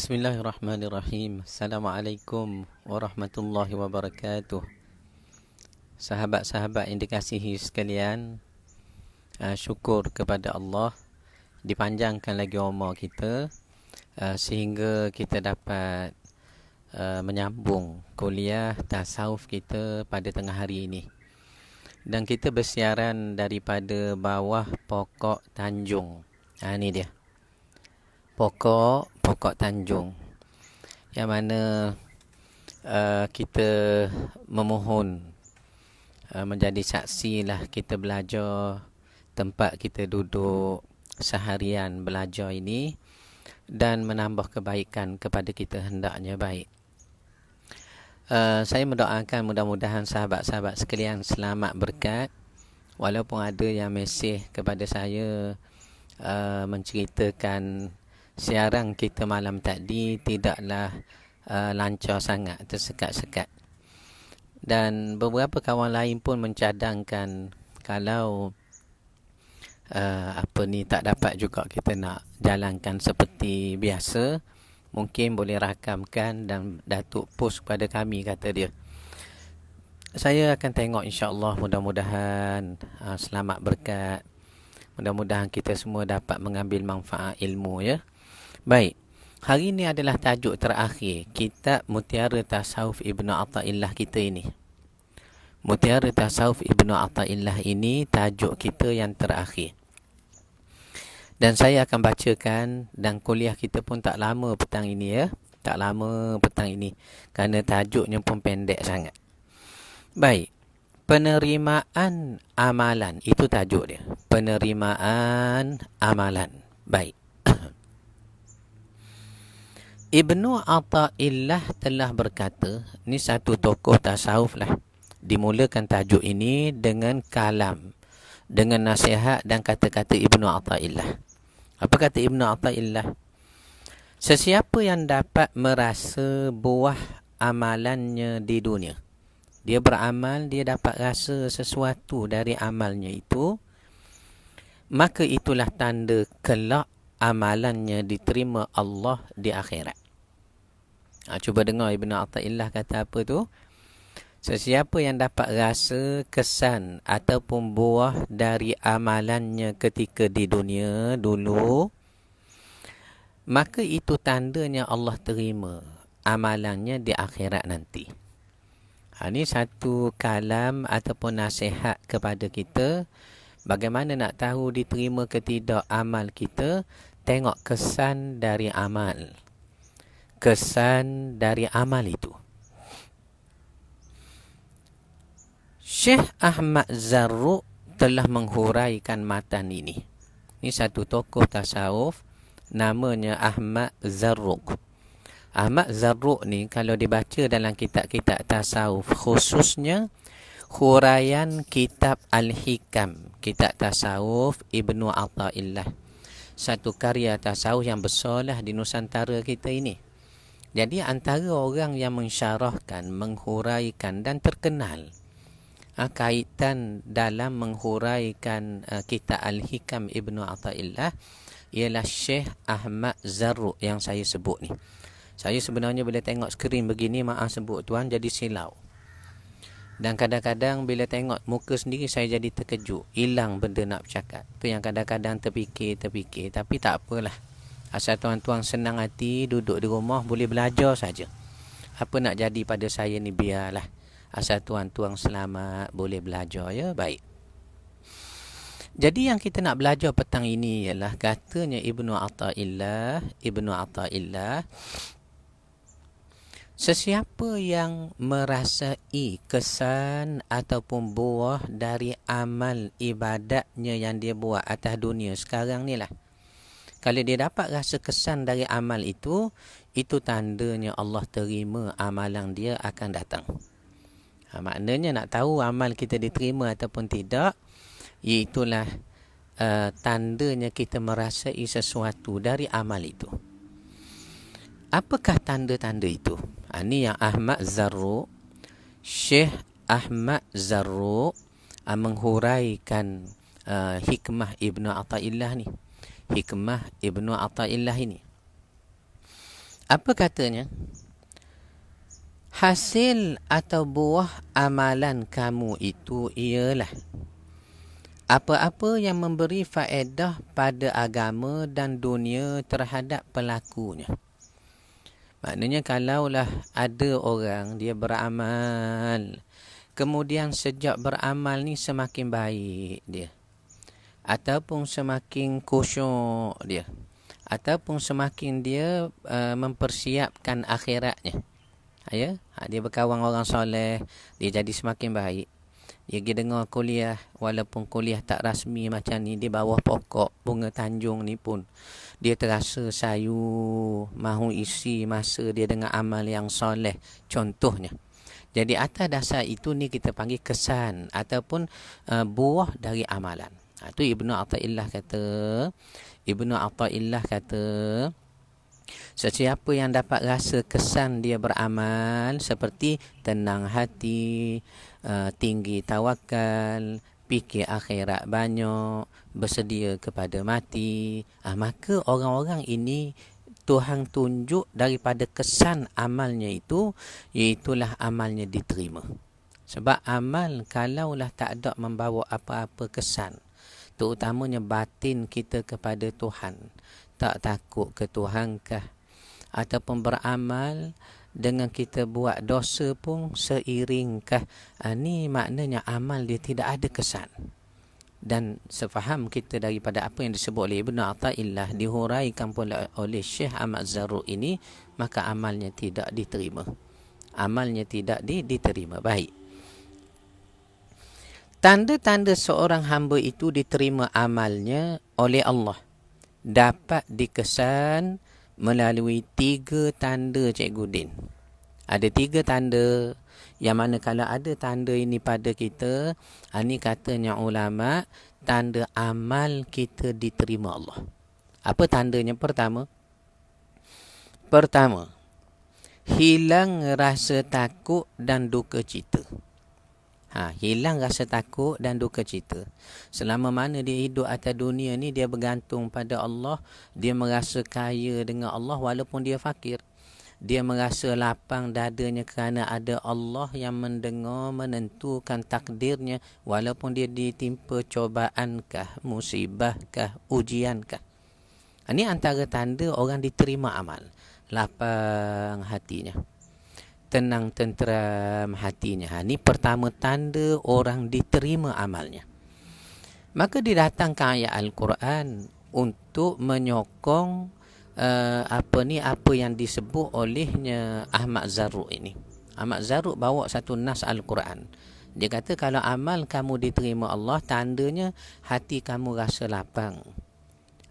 Bismillahirrahmanirrahim. Assalamualaikum warahmatullahi wabarakatuh. Sahabat-sahabat yang dikasihi sekalian, syukur kepada Allah dipanjangkan lagi umur kita sehingga kita dapat menyambung kuliah tasawuf kita pada tengah hari ini. Dan kita bersiaran daripada bawah pokok Tanjung. Ini dia. Pokok Tanjung, yang mana kita memohon menjadi saksi lah kita belajar, tempat kita duduk seharian belajar ini, dan menambah kebaikan kepada kita hendaknya baik. Saya mendoakan mudah-mudahan sahabat-sahabat sekalian selamat berkat. Walaupun ada yang mesej kepada saya menceritakan siaran kita malam tadi tidaklah lancar sangat, tersekat-sekat. Dan beberapa kawan lain pun mencadangkan kalau tak dapat juga kita nak jalankan seperti biasa, mungkin boleh rakamkan dan Datuk post kepada kami, kata dia. Saya akan tengok insya-Allah, mudah-mudahan selamat berkat. Mudah-mudahan kita semua dapat mengambil manfaat ilmu, ya. Baik, hari ini adalah tajuk terakhir kitab Mutiara Tasawuf Ibnu Athaillah kita ini. Mutiara Tasawuf Ibnu Athaillah ini tajuk kita yang terakhir. Dan saya akan bacakan, dan kuliah kita pun tak lama petang ini, ya. Tak lama petang ini, kerana tajuknya pun pendek sangat. Baik, penerimaan amalan, itu tajuk dia. Penerimaan amalan. Baik. Ibnu Athaillah telah berkata, ni satu tokoh tasawuf lah. Dimulakan tajuk ini dengan kalam, dengan nasihat dan kata-kata Ibnu Athaillah. Apa kata Ibnu Athaillah? Sesiapa yang dapat merasa buah amalannya di dunia, dia beramal, dia dapat rasa sesuatu dari amalnya itu, maka itulah tanda kelak amalannya diterima Allah di akhirat. Cuba dengar Ibnu Athaillah kata apa tu? Sesiapa yang dapat rasa kesan ataupun buah dari amalannya ketika di dunia dulu, maka itu tandanya Allah terima amalannya di akhirat nanti. Ini satu kalam ataupun nasihat kepada kita. Bagaimana nak tahu diterima ke tidak amal kita? Tengok kesan dari amal. Kesan dari amal itu. Syekh Ahmad Zarruq telah menghuraikan matan ini. Ini satu tokoh tasawuf, namanya Ahmad Zarruq. Ahmad Zarruq ni kalau dibaca dalam kitab-kitab tasawuf, khususnya huraian kitab Al-Hikam, kitab tasawuf Ibnu Athaillah, satu karya tasawuf yang besarlah di Nusantara kita ini. Jadi antara orang yang mensyarahkan, menghuraikan dan terkenal kaitan dalam menghuraikan kitab Al-Hikam Ibnu Athaillah ialah Syekh Ahmad Zarruq yang saya sebut ni. Saya sebenarnya bila tengok skrin begini, maaf sebut tuan, jadi silau. Dan kadang-kadang bila tengok muka sendiri saya jadi terkejut, hilang benda nak bercakap. Tu yang kadang-kadang terfikir. Tapi tak apalah. Asal tuan-tuan senang hati, duduk di rumah, boleh belajar saja. Apa nak jadi pada saya ni, biarlah. Asal tuan-tuan selamat, boleh belajar, ya. Baik. Jadi yang kita nak belajar petang ini ialah katanya Ibnu Athaillah, sesiapa yang merasai kesan ataupun buah dari amal ibadatnya yang dia buat atas dunia sekarang ni lah. Kalau dia dapat rasa kesan dari amal itu tandanya Allah terima amalan dia akan datang. Maknanya nak tahu amal kita diterima ataupun tidak, iaitulah tandanya kita merasai sesuatu dari amal itu. Apakah tanda-tanda itu? Ini yang Ahmad Zarruq, Syekh Ahmad Zarruq menghuraikan hikmah Ibnu Athaillah ni. Hikmah Ibnu Athaillah ini. Apa katanya? Hasil atau buah amalan kamu itu ialah apa-apa yang memberi faedah pada agama dan dunia terhadap pelakunya. Maknanya kalaulah ada orang dia beramal, kemudian sejak beramal ni semakin baik dia, ataupun semakin khusyuk dia, ataupun semakin dia mempersiapkan akhiratnya. Ya, dia berkawan orang soleh, dia jadi semakin baik. Dia pergi dengar kuliah, walaupun kuliah tak rasmi macam ni, di bawah pokok Bunga Tanjung ni pun dia terasa sayu, mahu isi masa dia dengan amal yang soleh, contohnya. Jadi atas dasar itu ni kita panggil kesan ataupun buah dari amalan. Itu Ibnu Athaillah kata, sesiapa yang dapat rasa kesan dia beramal seperti tenang hati, tinggi tawakal, fikir akhirat banyak, bersedia kepada mati, maka orang-orang ini Tuhan tunjuk daripada kesan amalnya itu, iaitulah amalnya diterima. Sebab amal kalaulah tak ada membawa apa-apa kesan, terutamanya batin kita kepada Tuhan, tak takut ke Tuhan kah, ataupun beramal dengan kita buat dosa pun seiringkah, ni maknanya amal dia tidak ada kesan. Dan sefaham kita daripada apa yang disebut oleh Ibnu Athaillah, dihuraikan pula oleh Syekh Ahmad Zarruq ini, maka amalnya tidak diterima. Baik. Tanda-tanda seorang hamba itu diterima amalnya oleh Allah dapat dikesan melalui 3 tanda, Cikgu Din. Ada 3 tanda yang mana kalau ada tanda ini pada kita, ini katanya ulama, tanda amal kita diterima Allah. Apa tandanya? Pertama, hilang rasa takut dan duka cita. Hilang rasa takut dan duka cita. Selama mana dia hidup atas dunia ni, dia bergantung pada Allah. Dia merasa kaya dengan Allah walaupun dia fakir. Dia merasa lapang dadanya kerana ada Allah yang mendengar, menentukan takdirnya, walaupun dia ditimpa cobaankah, musibahkah, ujiankah. Ini antara tanda orang diterima amal. Lapang hatinya, tenang tenteram hatinya. Ini pertama tanda orang diterima amalnya. Maka didatangkan ayat Al-Quran untuk menyokong apa yang disebut olehnya Ahmad Zarruq ini. Ahmad Zarruq bawa satu nas Al-Quran. Dia kata kalau amal kamu diterima Allah, tandanya hati kamu rasa lapang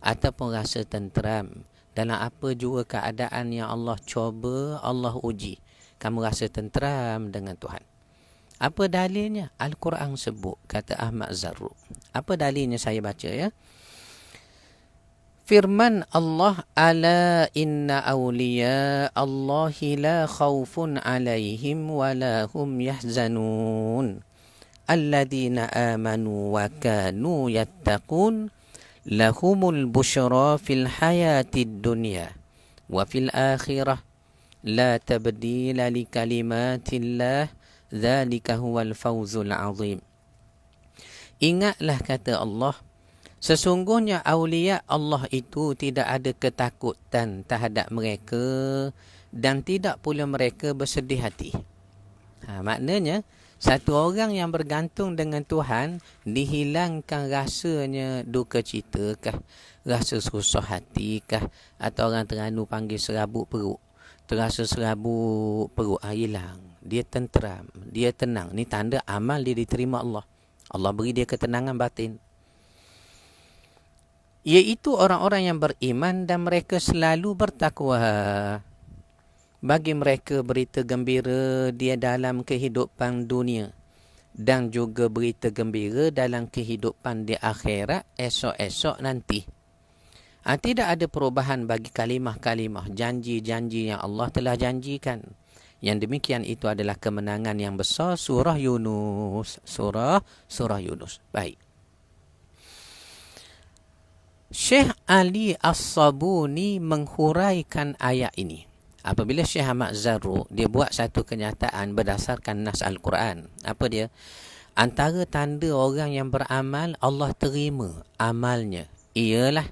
ataupun rasa tenteram dalam apa juga keadaan yang Allah coba, Allah uji. Kamu rasa tenteram dengan Tuhan. Apa dalilnya? Al-Quran sebut, kata Ahmad Zarruq. Apa dalilnya? Saya baca ya. Firman Allah, ala inna awliya Allahi la khawfun alaihim wa la hum yahzanun. Alladhina amanu wa kanu yattaqun. Lahumul bushra fil hayatid dunya wa fil akhirah. La tabdila li kalimatillah, dzalika huwal fawzul azim. Ingatlah, kata Allah, sesungguhnya awliya Allah itu tidak ada ketakutan terhadap mereka dan tidak pula mereka bersedih hati. Maknanya satu orang yang bergantung dengan Tuhan, dihilangkan rasanya duka cita kah, rasa susah hati kah, atau orang Terengganu panggil serabut perut. Terasa serabut perut, hilang. Dia tenteram, dia tenang. Ni tanda amal dia diterima Allah. Allah beri dia ketenangan batin. Iaitu orang-orang yang beriman dan mereka selalu bertakwa. Bagi mereka berita gembira dia dalam kehidupan dunia dan juga berita gembira dalam kehidupan di akhirat esok-esok nanti. Tidak ada perubahan bagi kalimah-kalimah, janji-janji yang Allah telah janjikan. Yang demikian itu adalah kemenangan yang besar. Surah Yunus. Surah Yunus. Baik. Syekh Ali As-Sabuni menghuraikan ayat ini. Apabila Syekh Ahmad Zarruq, dia buat satu kenyataan berdasarkan nas Al-Quran. Apa dia? Antara tanda orang yang beramal, Allah terima amalnya. Ialah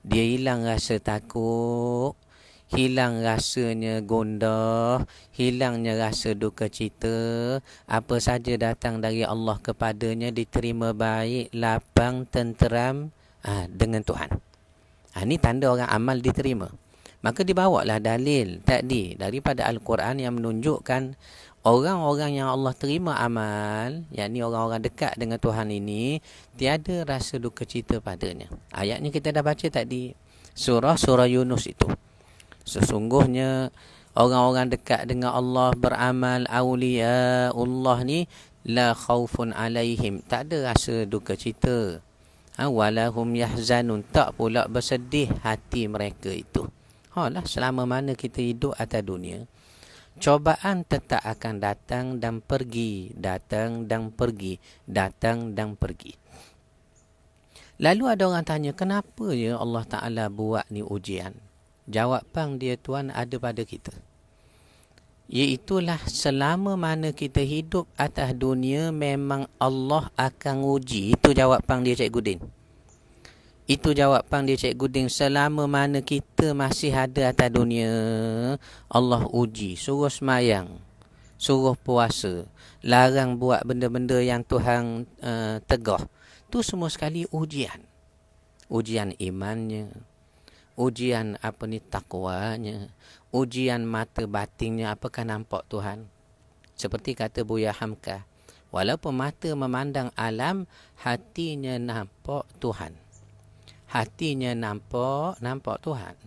dia hilang rasa takut, hilang rasanya gundah, hilangnya rasa duka cita. Apa saja datang dari Allah kepadanya diterima baik, lapang, tenteram dengan Tuhan. Ini tanda orang amal diterima. Maka dibawalah dalil tadi daripada Al-Quran yang menunjukkan orang-orang yang Allah terima amal, yakni orang-orang dekat dengan Tuhan ini, tiada rasa duka cita padanya. Ayatnya kita dah baca tadi, surah Yunus itu. Sesungguhnya orang-orang dekat dengan Allah beramal, awliyaullah ni, la khaufun alaihim, tak ada rasa duka cita. Walahum yahzanun, tak pula bersedih hati mereka itu. Selama mana kita hidup atas dunia, cobaan tetap akan datang dan pergi, datang dan pergi, datang dan pergi. Lalu ada orang tanya, kenapa ya Allah Ta'ala buat ni ujian? Jawapan dia, Tuhan, ada pada kita. Iaitulah selama mana kita hidup atas dunia, memang Allah akan uji. Itu jawapan dia, Cikgu Din. Itu jawapan dia, Cikgu Din. Selama mana kita masih ada atas dunia, Allah uji. Suruh semayang, suruh puasa, larang buat benda-benda yang Tuhan tegah. Itu semua sekali ujian. Ujian imannya, ujian takwanya, ujian mata batinnya, apakah nampak Tuhan. Seperti kata Buya Hamka, walaupun mata memandang alam, hatinya nampak Tuhan. Hatinya nampak Tuhan.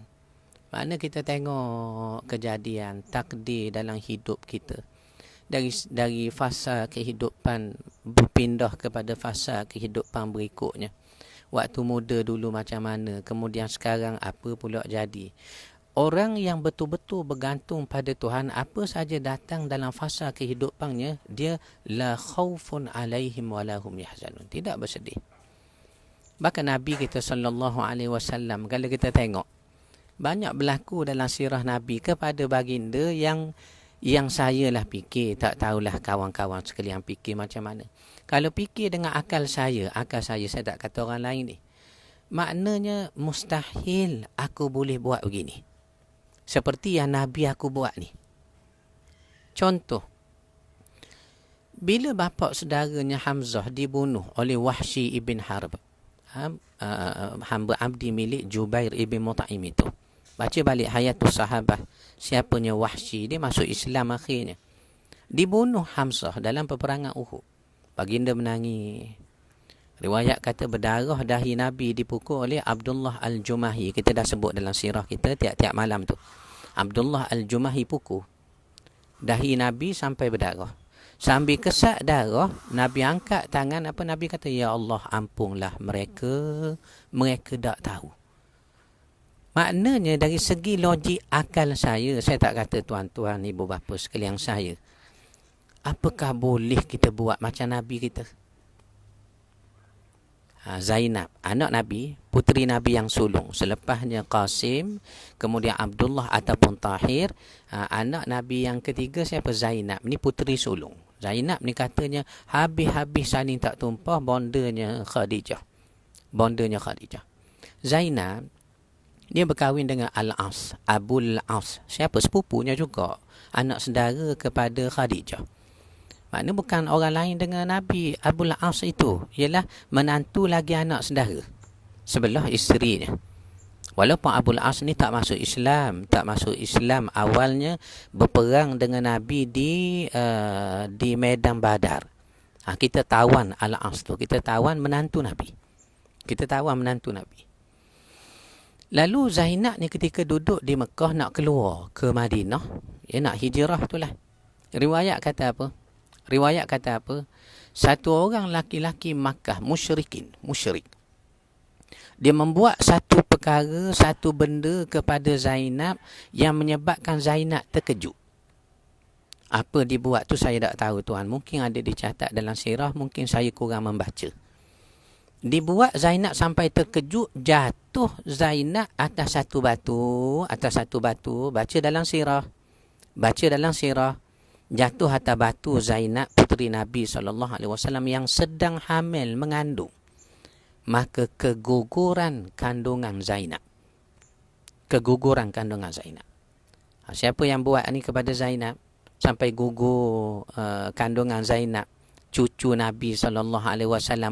Mana kita tengok kejadian takdir dalam hidup kita. Dari fasa kehidupan berpindah kepada fasa kehidupan berikutnya. Waktu muda dulu macam mana, kemudian sekarang apa pula jadi. Orang yang betul-betul bergantung pada Tuhan, apa saja datang dalam fasa kehidupannya, dia la khaufun alaihim walahum yahzanun, tidak bersedih. Bahkan Nabi kita SAW, kalau kita tengok, banyak berlaku dalam sirah Nabi kepada baginda yang saya lah fikir, tak tahulah kawan-kawan sekalian fikir macam mana. Kalau fikir dengan akal saya tak kata orang lain ni, maknanya mustahil aku boleh buat begini. Seperti yang Nabi aku buat ni. Contoh, bila bapa saudaranya Hamzah dibunuh oleh Wahsy ibn Harb, hamba abdi milik Jubair ibn Mut'im itu. Baca balik Hayatus Sahabah, siapanya Wahsy, dia masuk Islam akhirnya. Dibunuh Hamzah dalam peperangan Uhud. Baginda menangis. Riwayat kata berdarah dahi Nabi dipukul oleh Abdullah Al-Jumahi. Kita dah sebut dalam sirah kita tiap-tiap malam tu. Abdullah Al-Jumahi pukul dahi Nabi sampai berdarah. Sambil kesak darah, Nabi angkat tangan, Nabi kata, ya Allah, ampunlah mereka tak tahu. Maknanya dari segi logik akal saya tak kata tuan-tuan, ibu bapa sekalian saya, apakah boleh kita buat macam Nabi kita? Zainab, anak Nabi, puteri Nabi yang sulung. Selepasnya Qasim, kemudian Abdullah ataupun Tahir. Anak Nabi yang ketiga siapa? Zainab. Ni puteri sulung. Zainab ni katanya habis-habis saling tak tumpah, bondanya Khadijah. Zainab, dia berkahwin dengan Al-As, Abul As. Siapa? Sepupunya juga. Anak saudara kepada Khadijah. Maknanya bukan orang lain dengan Nabi. Abul As itu ialah menantu lagi anak saudara sebelah isterinya. Walaupun Abul As ni tak masuk Islam awalnya, berperang dengan Nabi di medan Badar. Kita tawan Al-As tu, kita tawan menantu Nabi. Lalu Zainab ni ketika duduk di Mekah nak keluar ke Madinah, dia nak hijrah tu lah. Riwayat kata apa? Satu orang laki-laki Makkah, musyrik. Dia membuat satu perkara, satu benda kepada Zainab yang menyebabkan Zainab terkejut. Apa dibuat tu saya tak tahu tuan. Mungkin ada dicatat dalam sirah, mungkin saya kurang membaca. Dibuat Zainab sampai terkejut, jatuh Zainab atas satu batu, baca dalam sirah. Jatuh atas batu Zainab puteri Nabi SAW yang sedang hamil mengandung. Maka keguguran kandungan Zainab. Siapa yang buat ni kepada Zainab sampai gugur kandungan Zainab? Cucu Nabi SAW,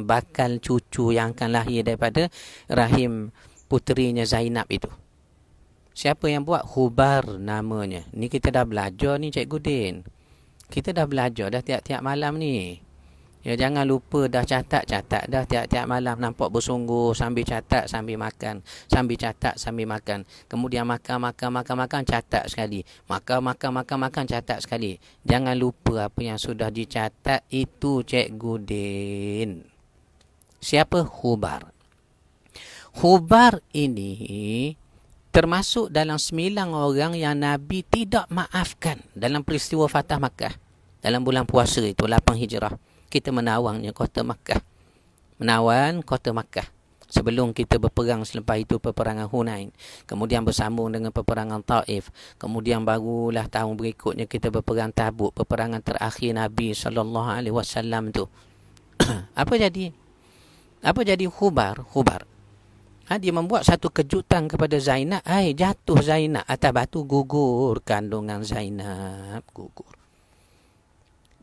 bakal cucu yang akan lahir daripada rahim puterinya Zainab itu. Siapa yang buat? Hubar namanya. Ni kita dah belajar ni, Cikgu Din. Kita dah belajar dah tiap-tiap malam ni. Ya, jangan lupa dah catat dah tiap-tiap malam, nampak bersungguh sambil catat sambil makan, kemudian makan catat sekali, makan catat sekali. Jangan lupa apa yang sudah dicatat itu, Cikgu Din. Siapa? Hubar ini termasuk dalam 9 orang yang Nabi tidak maafkan dalam peristiwa Fatah Makkah dalam bulan puasa itu 8 Hijrah. Kita menawan kota Makkah. Sebelum kita berperang, selepas itu peperangan Hunain. Kemudian bersambung dengan peperangan Taif. Kemudian barulah tahun berikutnya kita berperang Tabuk. Peperangan terakhir Nabi SAW tu. Apa jadi Hubar? Dia membuat satu kejutan kepada Zainab. Jatuh Zainab atas batu, gugur kandungan Zainab.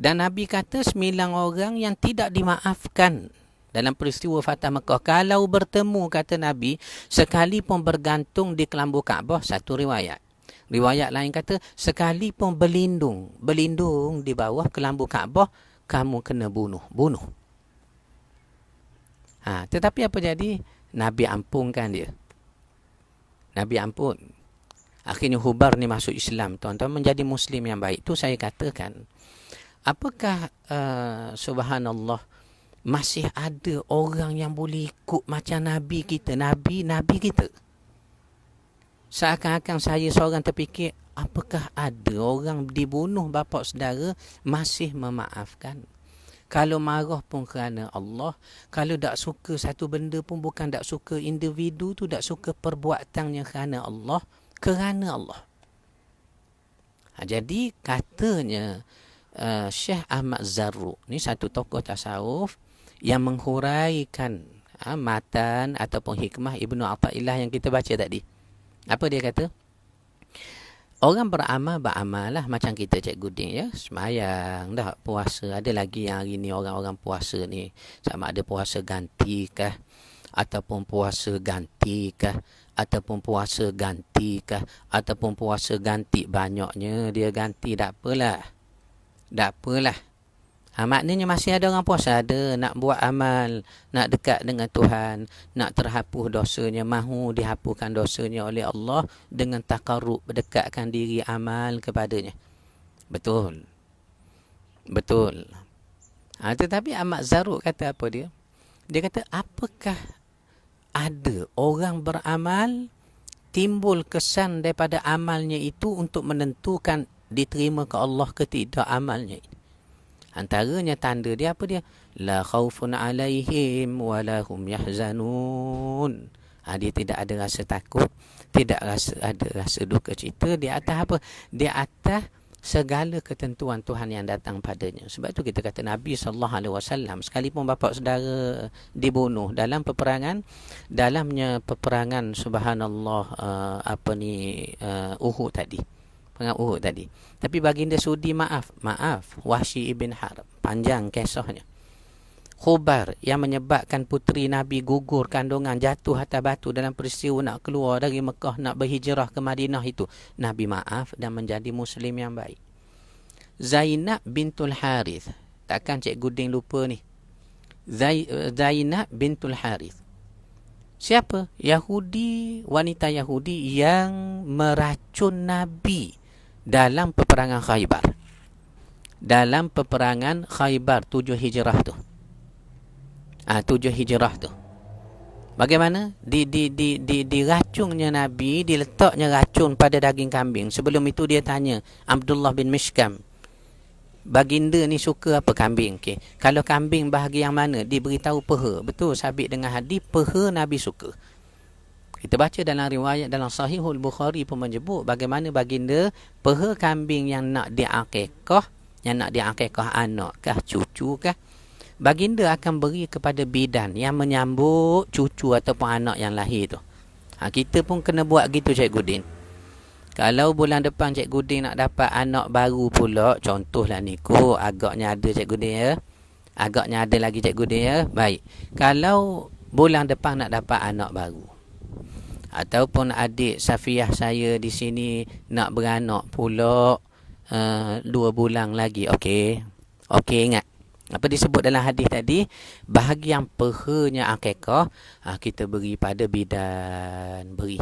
Dan Nabi kata 9 orang yang tidak dimaafkan dalam peristiwa Fatah Makkah. Kalau bertemu, kata Nabi, sekalipun bergantung di kelambu Kaabah, satu riwayat. Riwayat lain kata, sekalipun berlindung di bawah kelambu Kaabah, kamu kena bunuh. Tetapi apa jadi? Nabi ampunkan dia. Akhirnya Hubar ni masuk Islam, tuan-tuan, menjadi Muslim yang baik. Itu saya katakan, apakah subhanallah masih ada orang yang boleh ikut macam Nabi kita, Nabi kita? Seakan-akan saya seorang terfikir, apakah ada orang dibunuh bapa saudara masih memaafkan? Kalau marah pun kerana Allah, kalau tak suka satu benda pun bukan tak suka individu tu, tak suka perbuatannya kerana Allah. Jadi katanya Syekh Ahmad Zarruq ni satu tokoh tasawuf yang menghuraikan matan ataupun hikmah Ibnu Athaillah yang kita baca tadi. Apa dia kata? Orang beramal lah macam kita, Cikgu Din, ya. Semayang dah, puasa. Ada lagi yang hari ni orang-orang puasa ni sama ada puasa ganti kah, ataupun puasa ganti banyaknya dia ganti, tak apalah. Maknanya masih ada orang puasa, ada nak buat amal, nak dekat dengan Tuhan, nak terhapus dosanya, mahu dihapuskan dosanya oleh Allah dengan takarrub, berdekatkan diri amal kepadanya. Betul. Tetapi Ahmad Zarruq kata apa dia? Dia kata, apakah ada orang beramal timbul kesan daripada amalnya itu untuk menentukan diterima ke Allah ke tidak amalnya ini? Antaranya tanda dia apa dia? La khaufun alaihim wa lahum yahzanun. Dia tidak ada rasa takut, tidak ada rasa duka cita di atas apa? Di atas segala ketentuan Tuhan yang datang padanya. Sebab tu kita kata Nabi SAW sekalipun bapa saudara dibunuh dalam peperangan, subhanallah Uhud tadi. Tapi baginda sudi maaf Wahsy ibn Harb. Panjang kisahnya. Hubar yang menyebabkan puteri Nabi gugur kandungan, jatuh atas batu dalam peristiwa nak keluar dari Mekah, nak berhijrah ke Madinah itu. Nabi maaf dan menjadi Muslim yang baik. Zainab bintul Harith. Takkan Cikgu Din lupa ni. Zainab bintul Harith. Siapa? Wanita Yahudi yang meracun Nabi dalam peperangan Khaybar. 7 Hijrah tu. 7 Hijrah tu. Bagaimana? Diracunnya Nabi, diletaknya racun pada daging kambing. Sebelum itu dia tanya Abdullah bin Mishkam, Baginda ni suka apa? Kambing. Okay. Kalau kambing bahagian mana? Diberitahu peha. Betul, sabit dengan hadis, peha Nabi suka. Kita baca dalam riwayat dalam Sahihul Bukhari pun menyebut bagaimana baginda peha kambing yang nak diakikah, anak kah, cucu kah, baginda akan beri kepada bidan yang menyambut cucu ataupun anak yang lahir tu. Kita pun kena buat gitu, Cikgu Din. Kalau bulan depan Cikgu Din nak dapat anak baru pula, contohlah ni ko, agaknya ada Cikgu Din ya. Agaknya ada lagi Cikgu Din ya. Baik. Kalau bulan depan nak dapat anak baru, ataupun adik Safiah saya di sini nak beranak pula 2 bulan lagi. Okey. Okey, ingat. Apa disebut dalam hadis tadi? Bahagian pehanya akikah, kita beri pada bidan. Beri.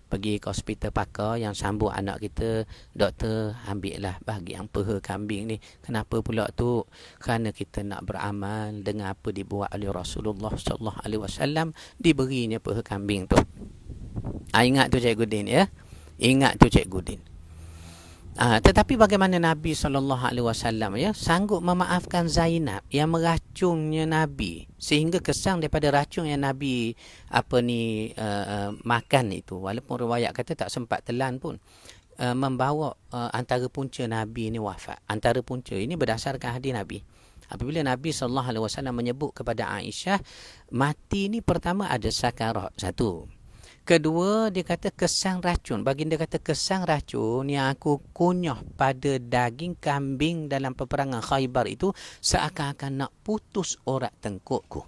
Pergi ke hospital pakar yang sambut anak kita, doktor, ambillah bahagian peha kambing ni. Kenapa pula tu? Kerana kita nak beramal dengan apa dibuat oleh Rasulullah sallallahu alaihi wasallam, diberinya peha kambing tu. Ingat tu Cikgu Din ya. Ingat tu Cikgu Din. Tetapi bagaimana Nabi SAW ya sanggup memaafkan Zainab yang meracunnya Nabi, sehingga kesan daripada racun yang Nabi makan itu, walaupun riwayat kata tak sempat telan pun, membawa antara punca Nabi ini wafat. Antara punca ini berdasarkan hadis Nabi. Apabila Nabi SAW menyebut kepada Aisyah, mati ni pertama ada sakarat, satu. Kedua, dia kata kesang racun. Baginda kata kesang racun yang aku kunyah pada daging kambing dalam peperangan Khaybar itu seakan-akan nak putus orat tengkukku.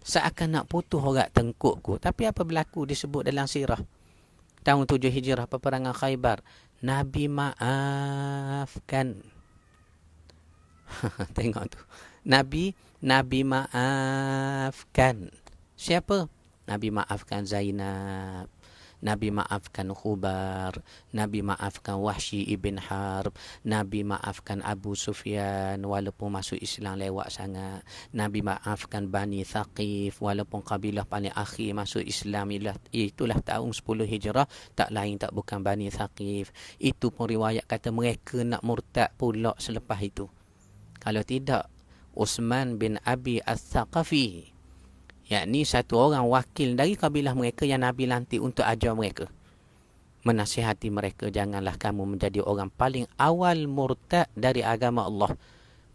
Seakan nak putus orat tengkukku. Tapi apa berlaku disebut dalam sirah? Tahun 7 Hijrah peperangan Khaybar. Nabi maafkan. Tengok tu. Nabi maafkan. Siapa? Nabi maafkan Zainab, Nabi maafkan Khubar, Nabi maafkan Wahsy ibn Harb, Nabi maafkan Abu Sufyan walaupun masuk Islam lewat sangat, Nabi maafkan Bani Thaqif walaupun kabilah paling akhir masuk Islam. Itulah tahun 10 Hijrah, tak lain tak bukan Bani Thaqif. Itu pun riwayat kata mereka nak murtad pula selepas itu. Kalau tidak, Uthman bin Abi Al-Thaqafi, yakni satu orang wakil dari kabilah mereka yang Nabi lantik untuk ajar mereka, menasihati mereka, janganlah kamu menjadi orang paling awal murtad dari agama Allah.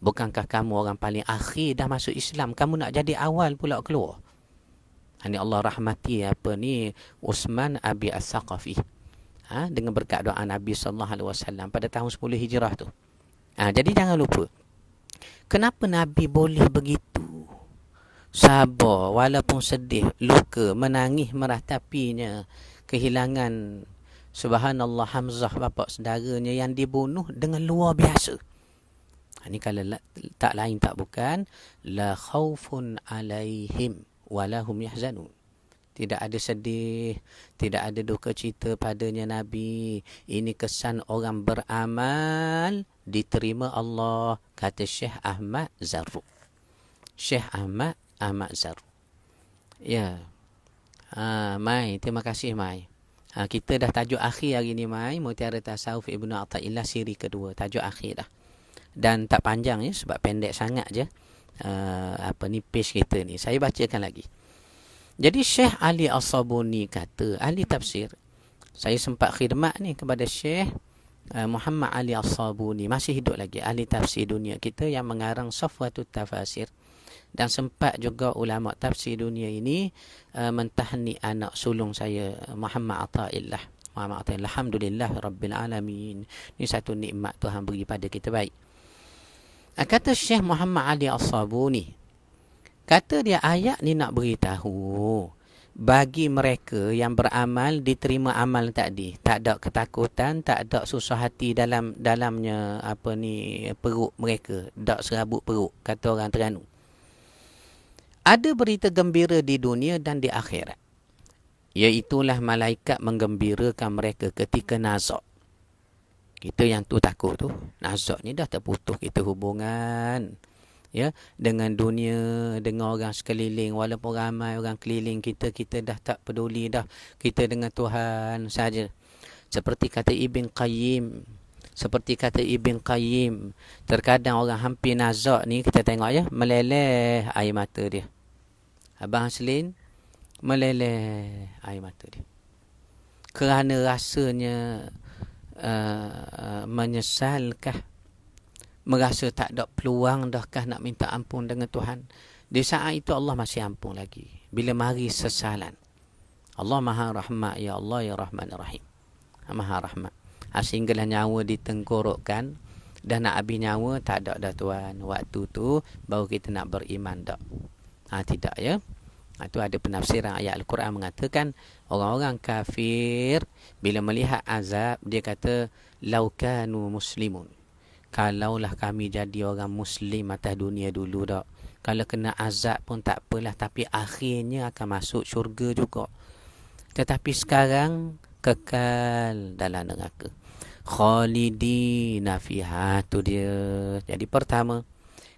Bukankah kamu orang paling akhir dah masuk Islam, kamu nak jadi awal pula keluar. Ini Allah rahmati Uthman Abi As-Saqafi dengan berkat doa Nabi SAW pada tahun 10 Hijrah tu. Jadi jangan lupa, kenapa Nabi boleh begitu sabar walaupun sedih, luka, menangis meratapinya kehilangan subhanallah Hamzah, bapa saudaranya yang dibunuh dengan luar biasa. Ini kalau tak lain tak bukan la khaufun alaihim walahum yahzanun. Tidak ada sedih, tidak ada duka cita padanya Nabi. Ini kesan orang beramal diterima Allah, kata Syekh Ahmad Zarruq. Syekh Ahmad Zarruq. Ya. Mai, terima kasih Mai. Kita dah tajuk akhir hari ni Mai, Mutiara Tasawuf Ibnu Athaillah siri kedua, tajuk akhir dah. Dan tak panjang ya, sebab pendek sangat je. Page kita ni. Saya bacakan lagi. Jadi Syekh Ali As-Sabuni kata, ahli tafsir. Saya sempat khidmat ni kepada Syekh Muhammad Ali As-Sabuni, masih hidup lagi, ahli tafsir dunia kita yang mengarang Safwatut Tafasir. Dan sempat juga ulama tafsir dunia ini mentahni anak sulung saya, Muhammad Athaillah. Alhamdulillah Rabbil Alamin. Ini satu nikmat Tuhan beri pada kita. Baik. Kata Syekh Muhammad Ali As-Sabuni, kata dia ayat ni nak beritahu bagi mereka yang beramal diterima amal tadi, tak ada ketakutan, tak ada susah hati dalamnya perut mereka, tak serabut perut, kata orang Terengganu. Ada berita gembira di dunia dan di akhirat, iaitulah malaikat menggembirakan mereka ketika nazak. Kita yang tu takut tu, nazak ni dah terputus kita hubungan ya dengan dunia, dengan orang sekeliling. Walaupun ramai orang keliling kita, kita dah tak peduli dah. Kita dengan Tuhan saja. Seperti kata Ibn Qayyim, Seperti kata Ibn Qayyim, terkadang orang hampir nazak ni, kita tengok ya, meleleh air mata dia. Abang Haslin, meleleh air mata dia. Kerana rasanya menyesalkah? Merasa tak ada peluang dahkah nak minta ampun dengan Tuhan? Di saat itu Allah masih ampun lagi. Bila mari sesalan. Allah Maha Rahmat, ya Allah ya Rahman Rahim. Maha Rahmat. Sehinggalah nyawa ditengkorokkan, dah nak habis nyawa, tak ada dah Tuhan. Waktu tu baru kita nak beriman tak? Tidak ya. Itu ada penafsiran ayat Al-Quran mengatakan orang-orang kafir bila melihat azab, dia kata laukanu muslimun. Kalaulah kami jadi orang muslim atas dunia dulu dak. Kalau kena azab pun tak apalah, tapi akhirnya akan masuk syurga juga. Tetapi sekarang kekal dalam neraka. Khalidina fiha, tu dia. Jadi pertama,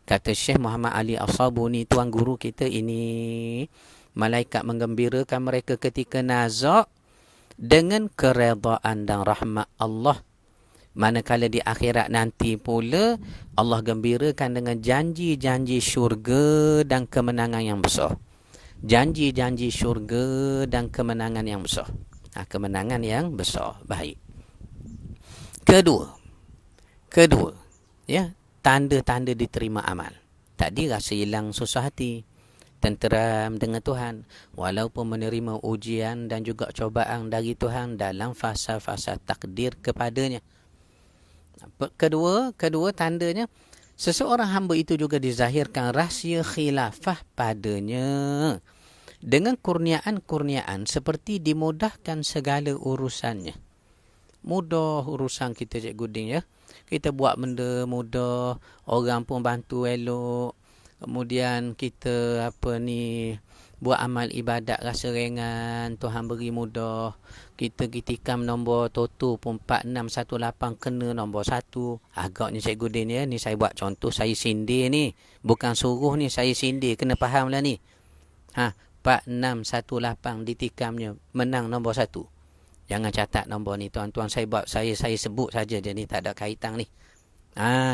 kata Syekh Muhammad Ali As-Sabuni, tuan guru kita ini, malaikat menggembirakan mereka ketika nazak dengan keredaan dan rahmat Allah. Manakala di akhirat nanti pula, Allah gembirakan dengan janji-janji syurga dan kemenangan yang besar. Janji-janji syurga dan kemenangan yang besar. Kemenangan yang besar. Baik. Kedua, ya, tanda-tanda diterima amal. Tadi rasa hilang susah hati, tenteram dengan Tuhan, walaupun menerima ujian dan juga cobaan dari Tuhan dalam fasa-fasa takdir kepadanya. Kedua tandanya, seseorang hamba itu juga dizahirkan rahsia khilafah padanya dengan kurniaan-kurniaan seperti dimudahkan segala urusannya. Mudah urusan kita, Cikgu Din, ya. Kita buat benda mudah, orang pun bantu elok. Kemudian kita buat amal ibadat rasa ringan, Tuhan beri mudah. Kita tikam nombor toto pun 4618 kena nombor 1. Agaknya Cikgu Din, ya, ni saya buat contoh, saya sindir ni. Bukan suruh ni, saya sindir, kena faham lah ni. 4618 ditikamnya, menang nombor 1. Jangan catat nombor ni, tuan-tuan. Saya sebut saja je ni, tak ada kaitan ni.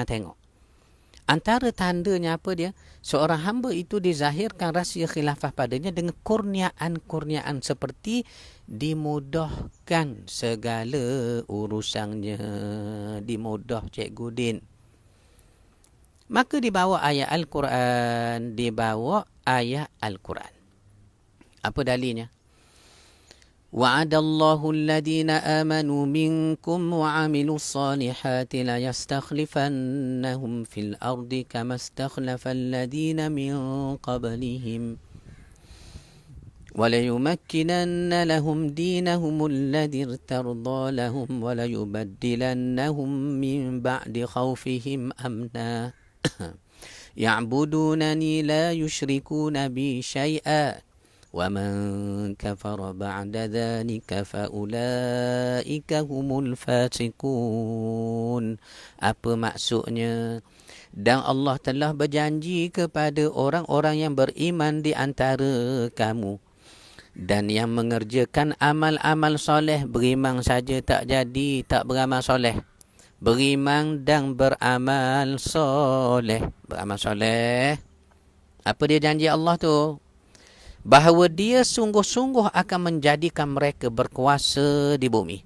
Tengok. Antara tandanya apa dia? Seorang hamba itu dizahirkan rahsia khilafah padanya dengan kurniaan-kurniaan seperti dimudahkan segala urusannya. Dimudah, Cikgu Din. Maka dibawa ayat Al-Quran. Apa dalilnya? وعد الله الذين آمنوا منكم وعملوا الصالحات ليستخلفنهم في الأرض كما استخلف الذين من قبلهم وليمكنن لهم دينهم الذي ارتضى لهم وليبدلنهم من بعد خوفهم أمنا يعبدونني لا يشركون بي شيئا وَمَنْ كَفَرَ بَعْدَ ذَلِكَ فَأُولَئِكَ هُمُ الْفَاسِقُونَ. Apa maksudnya? Dan Allah telah berjanji kepada orang-orang yang beriman di antara kamu dan yang mengerjakan amal-amal soleh. Beriman saja tak jadi, tak beramal soleh. Beriman dan beramal soleh. Beramal soleh. Apa dia janji Allah tu? Bahawa dia sungguh-sungguh akan menjadikan mereka berkuasa di bumi.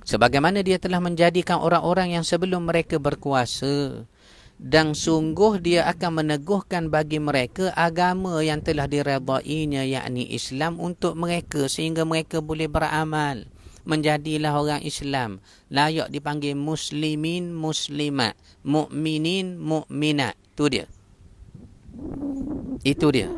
Sebagaimana dia telah menjadikan orang-orang yang sebelum mereka berkuasa. Dan sungguh dia akan meneguhkan bagi mereka agama yang telah diredainya, yakni Islam untuk mereka, sehingga mereka boleh beramal. Menjadilah orang Islam. Layak dipanggil muslimin, muslimat. Mukminin, mukminat. Itu dia.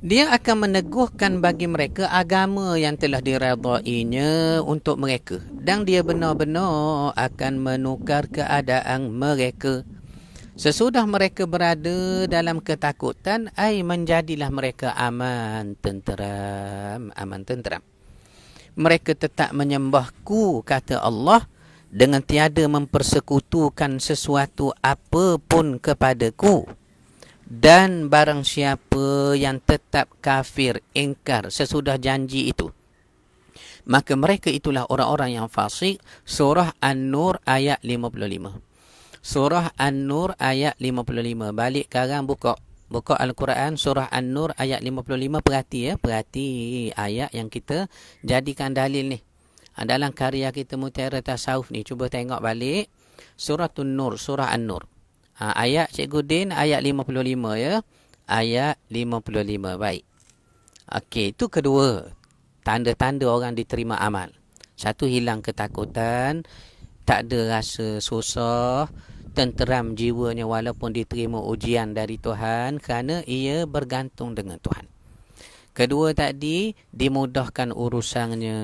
Dia akan meneguhkan bagi mereka agama yang telah diredainya untuk mereka. Dan dia benar-benar akan menukar keadaan mereka. Sesudah mereka berada dalam ketakutan, menjadilah mereka aman tenteram. Mereka tetap menyembahku, kata Allah, dengan tiada mempersekutukan sesuatu apapun kepadaku. Dan barang siapa yang tetap kafir, ingkar sesudah janji itu, maka mereka itulah orang-orang yang fasik. Surah An-Nur ayat 55. Surah An-Nur ayat 55. Balik sekarang buka Al-Quran surah An-Nur ayat 55. Perhati perhati ayat yang kita jadikan dalil ni. Dalam karya kita Mutiara Tasawuf ni, cuba tengok balik surah An-Nur, surah An-Nur. Ayat Cikgu Din ayat 55 ya. Ayat 55. Baik. Okey, itu kedua. Tanda-tanda orang diterima amal. Satu, hilang ketakutan, tak ada rasa susah, tenteram jiwanya walaupun diterima ujian dari Tuhan kerana ia bergantung dengan Tuhan. Kedua tadi, dimudahkan urusannya,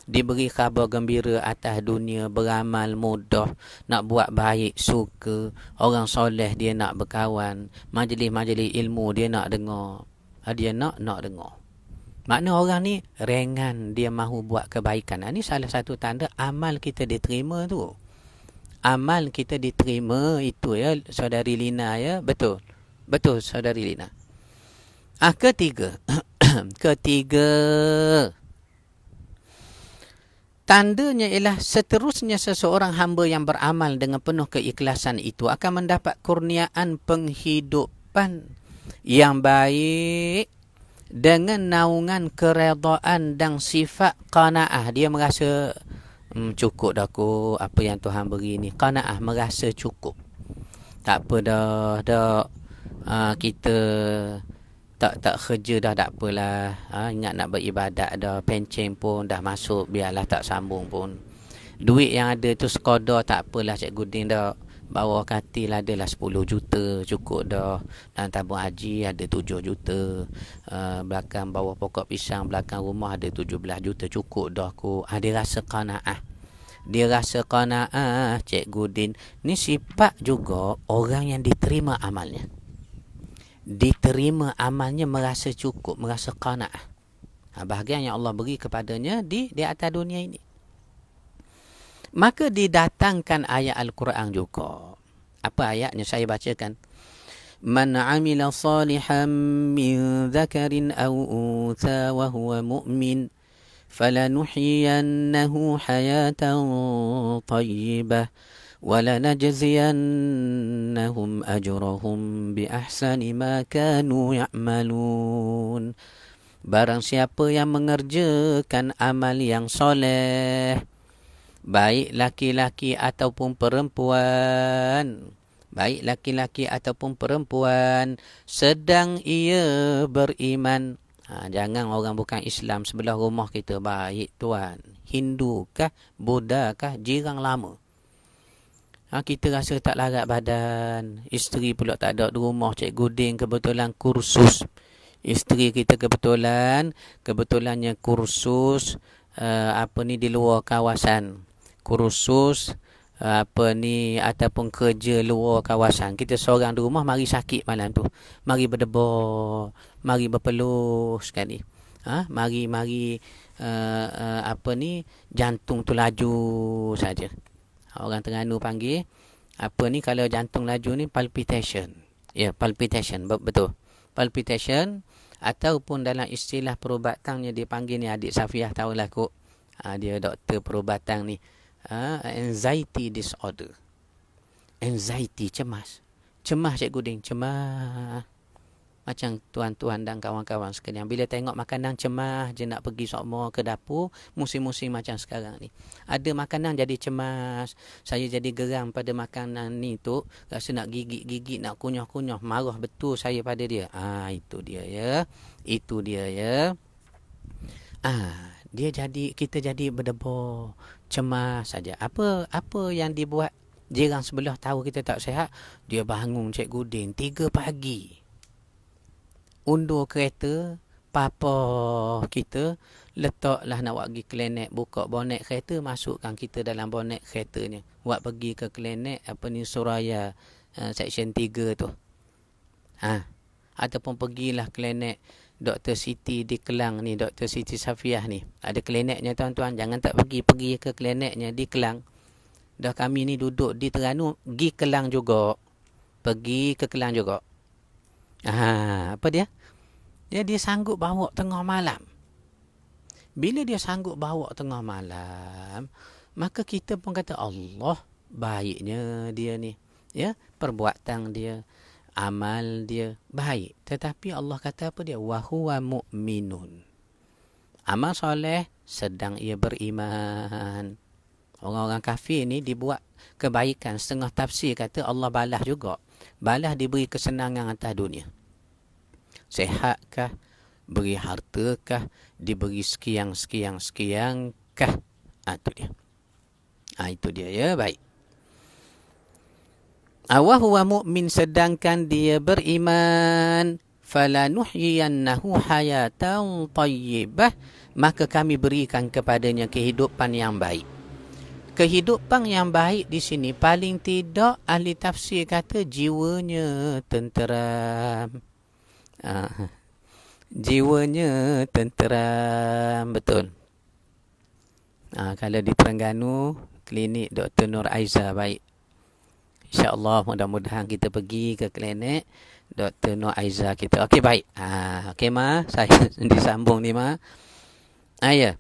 diberi khabar gembira atas dunia, beramal mudah, nak buat baik suka, orang soleh dia nak berkawan, majlis-majlis ilmu dia nak dengar, dia nak dengar. Makna orang ni ringan, dia mahu buat kebaikan. Ini salah satu tanda amal kita diterima tu. Amal kita diterima itu ya, saudari Lina ya. Betul. Betul saudari Lina. Ketiga. Ketiga. Tandanya ialah seterusnya seseorang hamba yang beramal dengan penuh keikhlasan itu akan mendapat kurniaan penghidupan yang baik dengan naungan keredaan dan sifat qanaah. Dia merasa cukup dah aku apa yang Tuhan beri ni. Qanaah, merasa cukup. Tak apa dah kita tak kerja dah, tak apalah. Ingat nak beribadat dah, pencen pun dah masuk, biarlah tak sambung pun. Duit yang ada tu sekodar, tak apalah Cikgu Din dah bawa katil adalah 10 juta, cukup dah. Dan tabung haji ada 7 juta. Belakang bawah pokok pisang belakang rumah ada 17 juta, cukup dah aku. Dia rasa qanaah. Dia rasa qanaah Cikgu Din. Ni sifat juga orang yang diterima amalnya. Diterima amalnya merasa cukup, merasa qanaah. Bahagian yang Allah beri kepadanya di atas dunia ini. Maka didatangkan ayat Al-Quran juga. Apa ayatnya? Saya bacakan. Man amila salihan min dhakarin aw untha wa huwa mu'min falanuhyiyannahu hayatan tayyibah walanajziyannahum ajrahum biahsani ma kanu ya'malun. Barang siapa yang mengerjakan amal yang soleh, baik laki-laki ataupun perempuan, baik laki-laki ataupun perempuan, sedang ia beriman. Jangan orang bukan Islam sebelah rumah kita, baik tuan, Hindu kah, Buddha kah, jiran lama. Kita rasa tak larat badan. Isteri pula tak ada di rumah. Cikgu Din kebetulan kursus. Isteri kita kebetulannya kursus di luar kawasan. Kursus ataupun kerja luar kawasan. Kita seorang di rumah, mari sakit malam tu. Mari berdebar, mari berpeluh sekali. Mari jantung tu laju saja. Orang Terengganu panggil kalau jantung laju ni palpitation. Ya, palpitation, betul. Palpitation, ataupun dalam istilah perubatannya dipanggil ni, adik Safiah tahulah kok. Dia doktor perubatan ni. Anxiety disorder. Anxiety, cemas. Cemas Cikgu Din, cemas. Macam tuan-tuan dan kawan-kawan sekalian, bila tengok makanan cemas je nak pergi semua ke dapur, musim-musim macam sekarang ni. Ada makanan jadi cemas. Saya jadi geram pada makanan ni tu, rasa nak gigit-gigit, nak kunyah-kunyah, marah betul saya pada dia. Itu dia ya. Itu dia ya. Kita jadi berdebar, cemas saja. Apa yang dibuat jiran sebelah tahu kita tak sihat, dia bangun Cikgu Din 3 pagi. Undur kereta, papa kita letaklah nak buat pergi klinik, buka bonet kereta, masukkan kita dalam bonet keretanya. Buat pergi ke klinik Suraya section 3 tu. Ataupun pergilah klinik Dr. Siti di Kelang ni, Dr. Siti Safiah ni. Ada kliniknya tuan-tuan, jangan tak pergi ke kliniknya di Kelang. Dah kami ni duduk di Terengganu, pergi Kelang juga. Pergi ke Kelang juga. Apa dia? Dia sanggup bawa tengah malam. Bila dia sanggup bawa tengah malam, maka kita pun kata Allah baiknya dia ni. Ya, perbuatan dia, amal dia baik. Tetapi Allah kata apa dia? Wa huwa mu'minun. Amal soleh sedang ia beriman. Orang-orang kafir ni dibuat kebaikan. Setengah tafsir kata Allah balas juga. Balas diberi kesenangan atas dunia. Sehatkah? Beri hartakah? Diberi sekian kah? Itu dia. Itu dia ya, baik. Wa huwa mu'min, sedangkan dia beriman. Falanuhyiyannahu hayatan tayyibah, maka kami berikan kepadanya kehidupan yang baik. Kehidupan yang baik di sini paling tidak ahli tafsir kata jiwanya tenteram. Jiwanya tenteram, betul. Kalau di Terengganu, klinik Dr. Nur Aiza, baik. InsyaAllah mudah-mudahan kita pergi ke klinik Dr. Nur Aiza kita. Okey, baik. Okey, Ma. Saya disambung ni, Ma. Ya.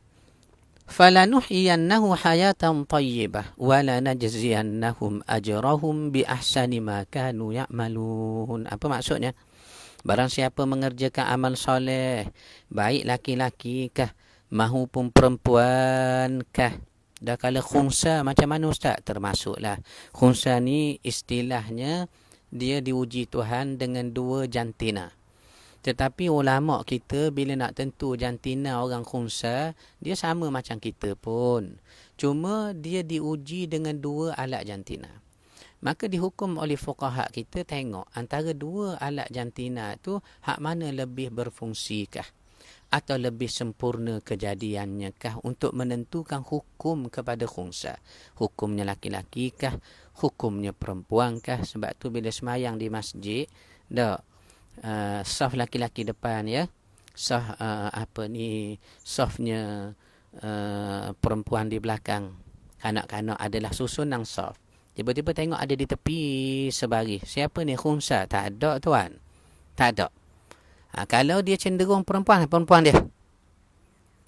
Falanuhyiyannahu hayatan tayyibah wa lanajziyannahum ajrahum bi ahsani ma kanu ya'malun. Apa maksudnya? Barang siapa mengerjakan amal soleh, baik laki-laki kah mahupun perempuan kah. Dah kala khunsa macam mana Ustaz? Termasuklah. Khunsa ni istilahnya dia diuji Tuhan dengan 2 jantina. Tetapi ulama kita bila nak tentu jantina orang khunsa, dia sama macam kita pun. Cuma dia diuji dengan 2 alat jantina. Maka dihukum oleh fuqaha kita tengok antara 2 alat jantina tu hak mana lebih berfungsikah atau lebih sempurna kejadiannya kah untuk menentukan hukum kepada khunsa. Hukumnya laki-laki kah, hukumnya perempuan kah. Sebab tu bila semayang di masjid, saf laki-laki depan ya, saf safnya perempuan di belakang, kanak-kanak adalah susunan saf. Tiba-tiba tengok ada di tepi sebari. Siapa ni khunsa? Tak ada tuan. Tak ada. Kalau dia cenderung perempuan dia.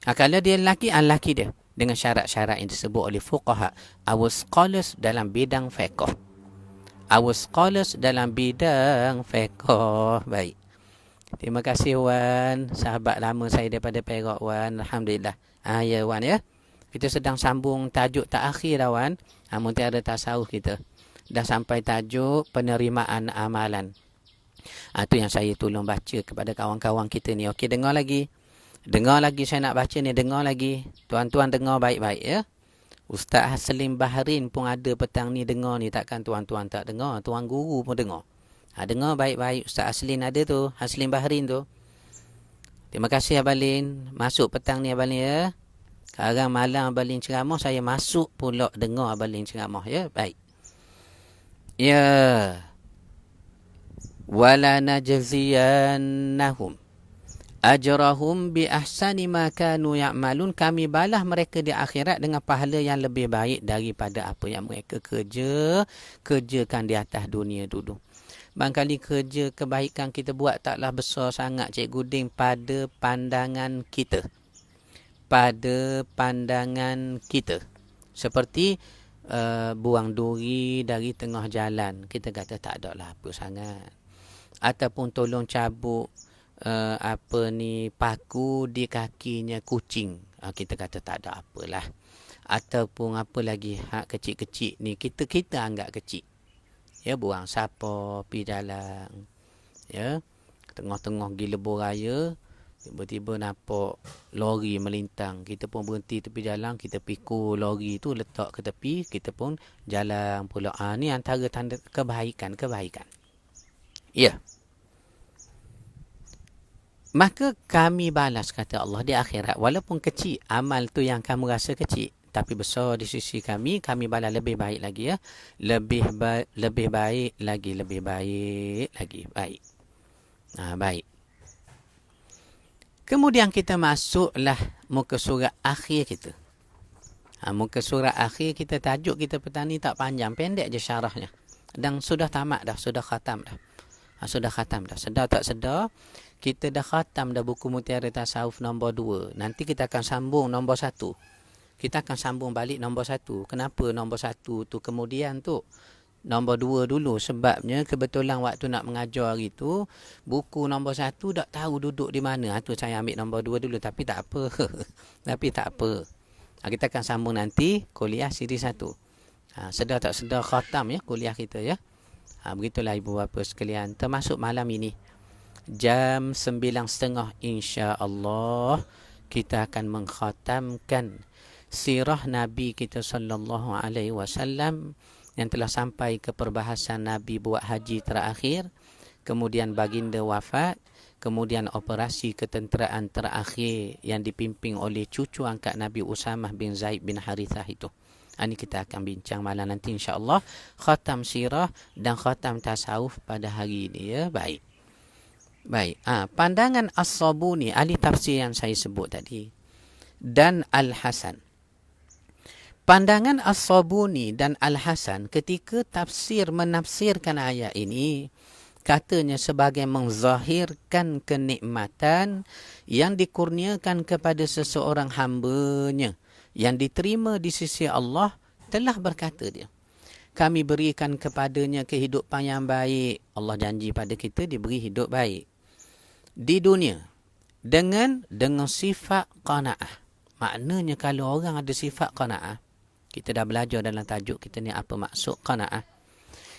Kalau dia lelaki, lelaki dia. Dengan syarat-syarat yang disebut oleh fuqaha. Our scholars dalam bidang fiqh. Baik. Terima kasih Wan. Sahabat lama saya daripada Perak, Wan. Alhamdulillah. Ya Wan ya. Kita sedang sambung tajuk terakhir dah Wan. Mungkin ada tasawuf kita. Dah sampai tajuk penerimaan amalan. Itu yang saya tolong baca kepada kawan-kawan kita ni. Okey, dengar lagi. Dengar lagi saya nak baca ni. Dengar lagi. Tuan-tuan dengar baik-baik ya. Ustaz Haslim Bahrin pun ada petang ni dengar ni. Takkan tuan-tuan tak dengar. Tuan guru pun dengar. Dengar baik-baik. Ustaz Haslim ada tu. Haslim Bahrin tu. Terima kasih Abalin. Masuk petang ni Abalin ya. Sekarang malam Abalin ceramah. Saya masuk pula dengar Abalin ceramah ya. Baik. Ya. Wala najziyannahum ajrahum bi ahsani ma kanu ya'malun. Kami balas mereka di akhirat dengan pahala yang lebih baik daripada apa yang mereka kerjakan di atas dunia dulu. Barangkali kerja kebaikan kita buat taklah besar sangat Cikgu Din pada pandangan kita. Seperti buang duri dari tengah jalan. Kita kata tak ada lah apa sangat. Ataupun tolong cabut paku di kakinya kucing. Kita kata tak ada apalah. Ataupun apa lagi hak kecil-kecil ni kita anggap kecil. Ya, buang sampah pi jalan. Ya, tengah-tengah pergi lebuh raya, tiba-tiba nampak lori melintang. Kita pun berhenti tepi jalan, kita pikul lori tu letak ke tepi, kita pun jalan pula. Ni antara tanda kebaikan. Ya. Maka kami balas kata Allah di akhirat. Walaupun kecil amal tu yang kamu rasa kecil, tapi besar di sisi kami balas lebih baik lagi ya. Lebih baik lagi. Baik. Baik. Kemudian kita masuklah muka surat akhir kita. Muka surat akhir kita, tajuk kita petang ni tak panjang, pendek je syarahnya. Dan sudah tamat dah, sudah khatam dah. Sudah khatam dah. Sedar tak sedar, kita dah khatam dah buku Mutiara Tasawuf nombor 2. Nanti kita akan sambung nombor 1. Kita akan sambung balik nombor 1. Kenapa nombor 1 tu kemudian tu? Nombor 2 dulu. Sebabnya kebetulan waktu nak mengajar hari tu, buku nombor 1 tak tahu duduk di mana. Tu saya ambil nombor 2 dulu. Tapi tak apa. Tapi tak apa. Kita akan sambung nanti kuliah siri 1. Sedar tak sedar khatam ya kuliah kita ya. Begitulah ibu bapa sekalian. Termasuk malam ini. Jam 9.30 insya-Allah kita akan mengkhatamkan sirah Nabi kita sallallahu alaihi wasallam yang telah sampai ke perbahasan Nabi buat haji terakhir, kemudian baginda wafat, kemudian operasi ketenteraan terakhir yang dipimpin oleh cucu angkat Nabi Usamah bin Zaid bin Harithah itu. Ini kita akan bincang malam nanti insya-Allah, khatam sirah dan khatam tasawuf pada hari ini ya. Baik. Pandangan As-Sabuni, ahli tafsir yang saya sebut tadi, dan Al-Hasan. Pandangan As-Sabuni dan Al-Hasan ketika tafsir menafsirkan ayat ini, katanya sebagai menzahirkan kenikmatan yang dikurniakan kepada seseorang hamba-Nya yang diterima di sisi Allah, telah berkata dia, kami berikan kepadanya kehidupan yang baik. Allah janji pada kita diberi hidup baik di dunia dengan sifat qanaah. Maknanya kalau orang ada sifat qanaah, kita dah belajar dalam tajuk kita ni apa maksud qanaah.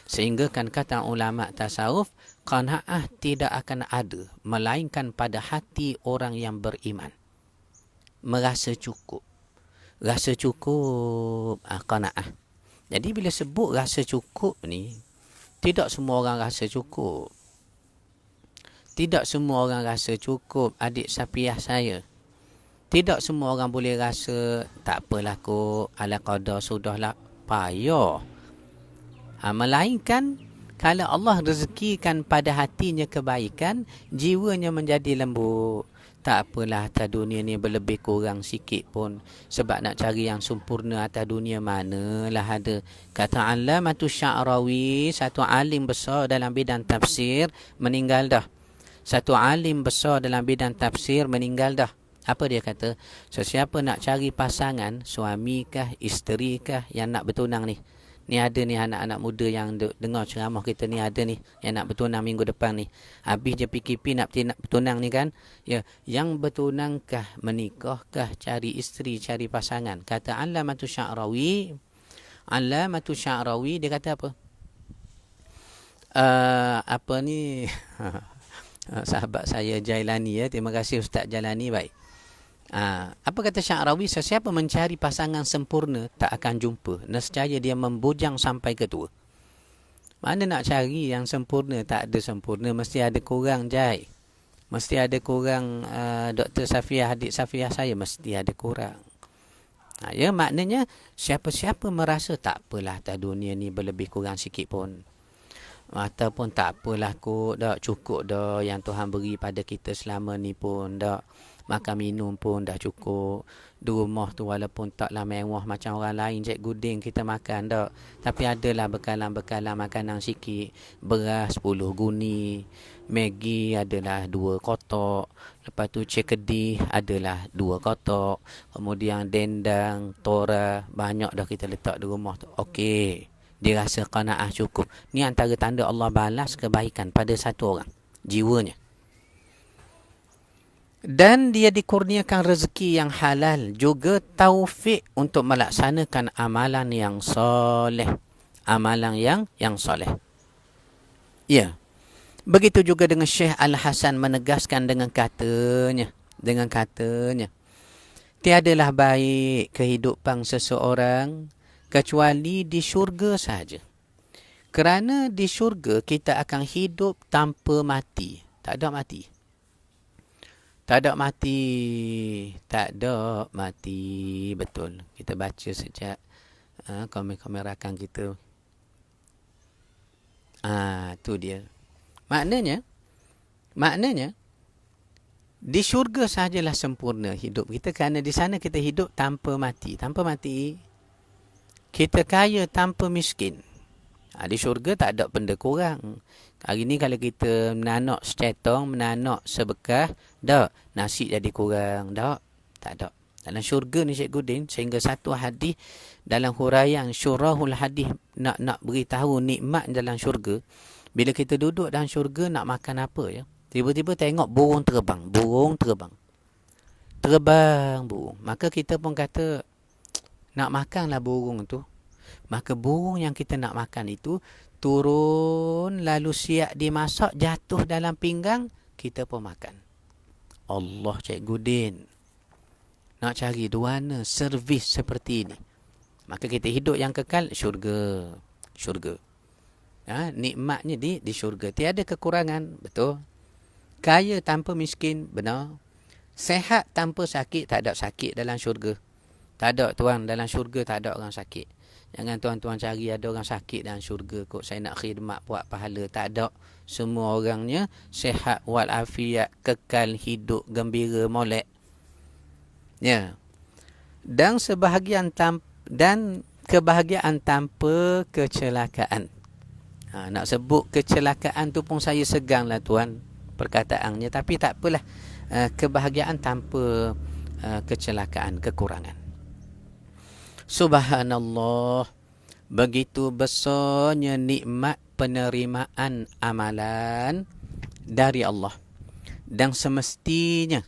Sehingga kan kata ulama tasawuf, qanaah tidak akan ada melainkan pada hati orang yang beriman. Merasa cukup. Rasa cukup, qanaah. Jadi bila sebut rasa cukup ni, tidak semua orang rasa cukup. Tidak semua orang rasa cukup, adik safiah saya. Tidak semua orang boleh rasa, tak apalah kot, ala qadar sudahlah, payah. Melainkan, kalau Allah rezekikan pada hatinya kebaikan, jiwanya menjadi lembut. Tak apalah atas dunia ni berlebih kurang sikit pun. Sebab nak cari yang sempurna atas dunia manalah ada. Kata Allamatu Sya'rawi, satu alim besar dalam bidang tafsir, meninggal dah. Satu alim besar dalam bidang tafsir meninggal dah. Apa dia kata? Sesiapa nak cari pasangan, suami kah, isteri kah yang nak bertunang ni. Ni ada ni anak-anak muda yang dengar ceramah kita ni, ada ni yang nak bertunang minggu depan ni. Habis je PKP nak bertunang ni kan. Ya, yang bertunangkah, menikahkah, cari isteri, cari pasangan. Kata Allamatu Sya'rawi, dia kata apa? Apa ni? Sahabat saya Jailani ya. Terima kasih Ustaz Jailani. Baik. Apa kata Sya'rawi? Sesiapa mencari pasangan sempurna tak akan jumpa. Nescaya dia membujang sampai ke tua. Mana nak cari yang sempurna? Tak ada sempurna. Mesti ada kurang, Jai. Mesti ada kurang. Dr. Safiah, adik Safiah saya, mesti ada kurang. Ya, maknanya siapa-siapa merasa tak apalah atas dunia ni berlebih kurang sikit pun. Ataupun tak apalah kot, dah cukup dah yang Tuhan beri pada kita selama ni pun dah. Makan minum pun dah cukup. Di rumah tu walaupun taklah mewah macam orang lain, cek guding kita makan dah. Tapi adalah bekalan-bekalan makanan sikit. Beras 10 guni. Maggi adalah 2 kotak. Lepas tu cek kedih adalah 2 kotak. Kemudian dendang, tora, banyak dah kita letak di rumah tu. Okey. Dia rasa qanaah cukup. Ni antara tanda Allah balas kebaikan pada satu orang. Jiwanya. Dan dia dikurniakan rezeki yang halal. Juga taufik untuk melaksanakan amalan yang soleh. Amalan yang soleh. Ya. Begitu juga dengan Syekh Al-Hasan menegaskan dengan katanya. Tiadalah baik kehidupan seseorang kecuali di syurga saja. Kerana di syurga kita akan hidup tanpa mati. Tak ada mati. Tak ada mati. Betul. Kita baca sejak komen-komen rakan kita. Tu dia. Maknanya di syurga sahajalah sempurna hidup kita, kerana di sana kita hidup tanpa mati. Kita kaya tanpa miskin. Di syurga tak ada benda kurang. Hari ni kalau kita menanak secetong, menanak sebekah, tak, nasi jadi kurang, tak ada. Dalam syurga ni Cikgu Din, sehingga satu hadis dalam huraian syurahul hadis nak beritahu nikmat dalam syurga. Bila kita duduk dalam syurga nak makan apa ya, tiba-tiba tengok burung terbang, terbang burung. Maka kita pun kata nak makanlah burung tu. Maka burung yang kita nak makan itu turun lalu siap dimasak, jatuh dalam pinggang, kita pun makan. Allah, Cikgu Din, nak cari duana servis seperti ini. Maka kita hidup yang kekal, syurga. Nikmatnya di syurga. Tiada kekurangan, betul. Kaya tanpa miskin, benar. Sehat tanpa sakit, tak ada sakit dalam syurga. Tak ada tuan, dalam syurga tak ada orang sakit. Jangan tuan-tuan cari ada orang sakit dalam syurga kot, saya nak khidmat buat pahala. Tak ada. Semua orangnya sehat walafiat, kekal hidup gembira molek. Ya. Dan kebahagiaan tanpa kecelakaan. Nak sebut kecelakaan tu pun saya segang lah tuan perkataannya, tapi tak apalah. Kebahagiaan tanpa kecelakaan, kekurangan. Subhanallah, begitu besarnya nikmat penerimaan amalan dari Allah. Dan semestinya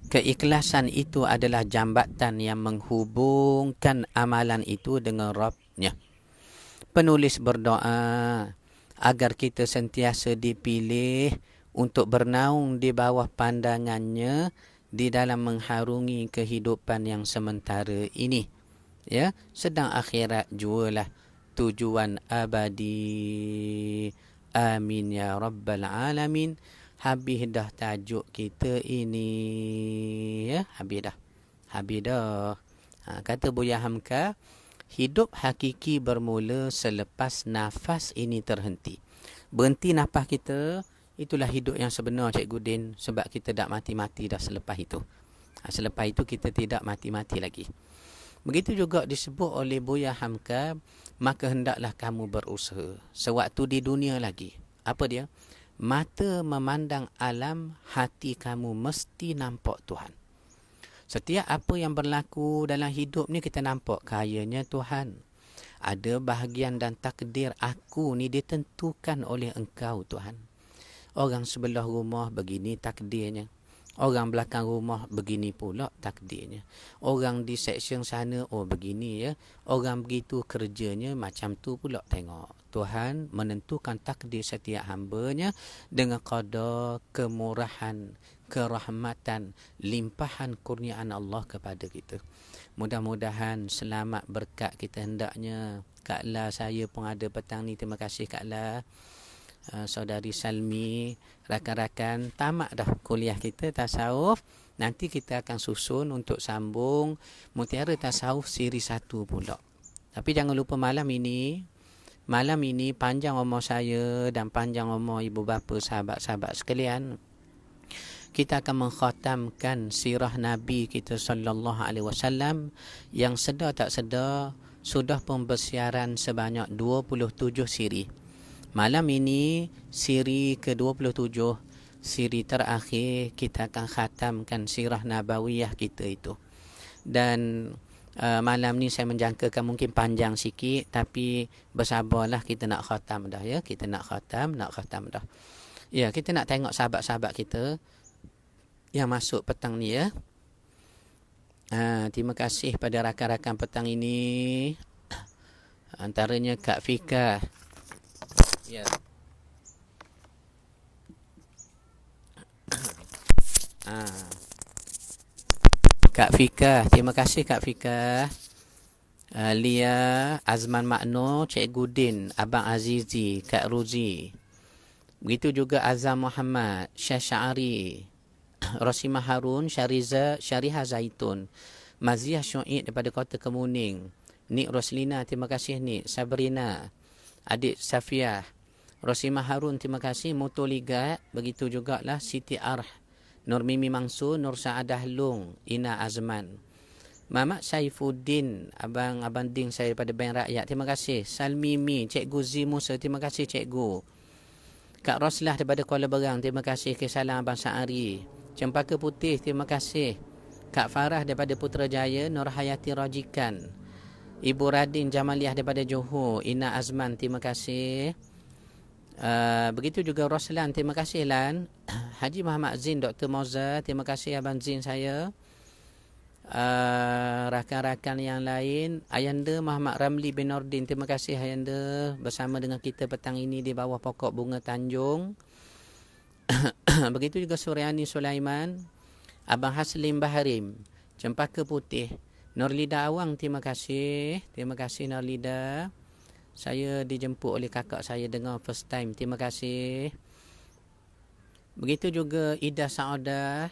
keikhlasan itu adalah jambatan yang menghubungkan amalan itu dengan Rabbnya. Penulis berdoa agar kita sentiasa dipilih untuk bernaung di bawah pandangannya di dalam mengharungi kehidupan yang sementara ini. Ya, sedang akhirat jualah tujuan abadi. Amin ya rabbal alamin. Habis dah tajuk kita ini. Ya, habis dah. Kata Buya Hamka, hidup hakiki bermula selepas nafas ini terhenti. Berhenti nafas kita, itulah hidup yang sebenar, Cikgu Din. Sebab kita tak mati-mati dah selepas itu. Selepas itu kita tidak mati-mati lagi. Begitu juga disebut oleh Buya Hamka, maka hendaklah kamu berusaha sewaktu di dunia lagi. Apa dia? Mata memandang alam, hati kamu mesti nampak Tuhan. Setiap apa yang berlaku dalam hidup ni kita nampak kayanya Tuhan. Ada bahagian dan takdir aku ni ditentukan oleh Engkau Tuhan. Orang sebelah rumah begini takdirnya. Orang belakang rumah begini pula takdirnya. Orang di seksyen sana, begini ya. Orang begitu kerjanya, macam tu pula tengok. Tuhan menentukan takdir setiap hamba-Nya dengan qada, kemurahan, kerahmatan, limpahan kurniaan Allah kepada kita. Mudah-mudahan selamat berkat kita hendaknya. Kak La, saya pun ada petang ni. Terima kasih Kak La. Saudari Salmi, rakan-rakan, tamat dah kuliah kita tasawuf. Nanti kita akan susun untuk sambung Mutiara Tasawuf siri 1 pula. Tapi jangan lupa malam ini panjang umur saya dan panjang umur ibu bapa, sahabat-sahabat sekalian, kita akan mengkhatamkan sirah Nabi kita sallallahu alaihi wasallam yang sedar tak sedar sudah pun bersiaran sebanyak 27 siri. Malam ini siri ke-27, siri terakhir, kita akan khatamkan sirah nabawiyah kita itu. Dan malam ni saya menjangkakan mungkin panjang sikit, tapi bersabarlah, kita nak khatam dah ya. Kita nak khatam dah. Ya, kita nak tengok sahabat-sahabat kita yang masuk petang ni ya. Terima kasih pada rakan-rakan petang ini. Antaranya Kak Fika. Ya. Kak Fika, terima kasih Kak Fika. Lia, Azman Makno, Cikgu Din, Abang Azizi, Kak Ruzi. Begitu juga Azam Muhammad, Syash'ari, Rosimah Harun, Syariha Zaitun, Maziah Syu'id daripada Kota Kemuning, Nik Roslina, terima kasih Nik, Sabrina, Adik Safiah, Rosimah Harun, terima kasih, Moto Ligat, begitu jugalah Siti Arh, Nur Mimi Mangsur, Nur Saadah Long, Ina Azman, Mamat Saifuddin, Abang Ding saya daripada Bank Rakyat, terima kasih, Salmimi, Cikgu Zi Musa, terima kasih Cikgu. Kak Roslah daripada Kuala Berang, terima kasih. Kesalam Abang Sa'ari. Cempaka Putih, terima kasih. Kak Farah daripada Putrajaya. Nur Hayati Rajikan. Ibu Radin Jamaliah daripada Johor. Ina Azman, terima kasih. Begitu juga Roslan, terima kasih Lan. Haji Muhammad Zin, Dr. Moza, terima kasih Abang Zin saya. Rakan-rakan yang lain, Ayanda Muhammad Ramli bin Nordin, terima kasih Ayanda bersama dengan kita petang ini di bawah pokok bunga Tanjung. Begitu juga Suryani Sulaiman, Abang Haslim Baharim, Cempaka Putih, Nurlida Awang, terima kasih Nurlida. Saya dijemput oleh kakak saya dengar first time, terima kasih. Begitu juga Ida Saudah,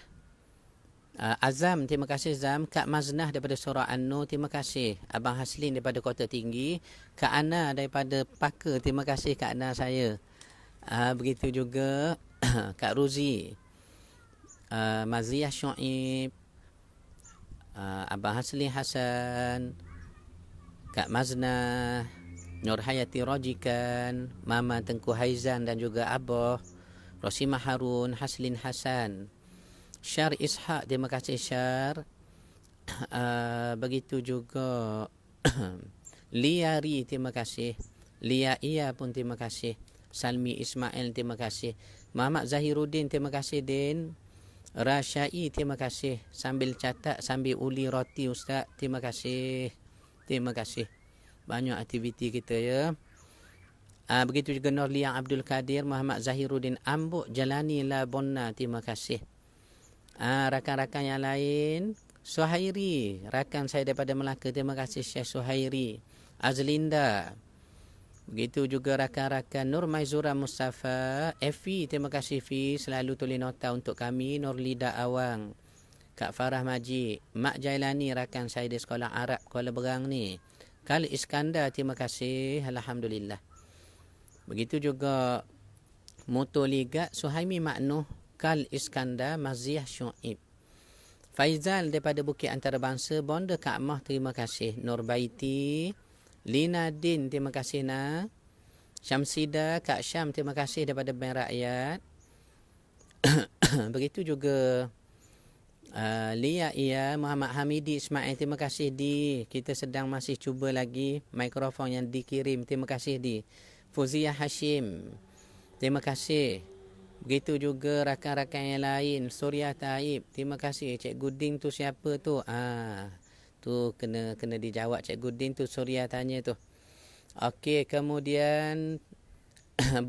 Azam, terima kasih Azam. Kak Maznah daripada Surah An-Nur, terima kasih. Abang Haslin daripada Kota Tinggi. Kak Ana daripada Paka, terima kasih Kak Ana saya. Begitu juga Kak Ruzi, Maziyah Syu'ib, Abang Haslin Hasan, Kak Maznah, Nur Hayati Rajikan, Mama Tengku Haizan dan juga Abah Rosimah Harun, Haslin Hasan, Syar Ishak, terima kasih Syar. Begitu juga Liari, terima kasih. Lia Ia pun terima kasih. Salmi Ismail, terima kasih. Muhammad Zahiruddin, terima kasih Din. Rasyai, terima kasih. Sambil catat, sambil uli roti Ustaz, terima kasih. Terima kasih. Banyak aktiviti kita ya. Begitu juga Nurliang Abdul Kadir, Muhammad Zahiruddin Ambuk Jalani Labonna, terima kasih. Rakan-rakan yang lain, Suhairi, rakan saya daripada Melaka, terima kasih Syekh Suhairi. Azlinda, begitu juga rakan-rakan Nur Maizura Mustafa. Efi, terima kasih Fi, selalu tulis nota untuk kami. Nurlida Awang, Kak Farah Majid, Mak Jailani, rakan saya di sekolah Arab Kuala Berang ni. Kal Iskandar, terima kasih, alhamdulillah. Begitu juga Motoligat, Suhaimi Maknuh, Kal Iskandar, Maziyah Syu'ib. Faizal daripada Bukit Antarabangsa, Bonda Kak Mah, terima kasih. Nur Baiti, Lina Din, terima kasih Nak. Syamsida, Kak Syam, terima kasih daripada Bank Rakyat. Begitu juga Lia Ia, Muhammad Hamidi Ismail, terima kasih Di. Kita sedang masih cuba lagi mikrofon yang dikirim, terima kasih Di. Fuzia Hashim, terima kasih. Begitu juga rakan-rakan yang lain. Surya Taib, terima kasih. Cikgu Din tu siapa tu? Tu kena dijawab Cikgu Din tu, Surya tanya tu. Okey, kemudian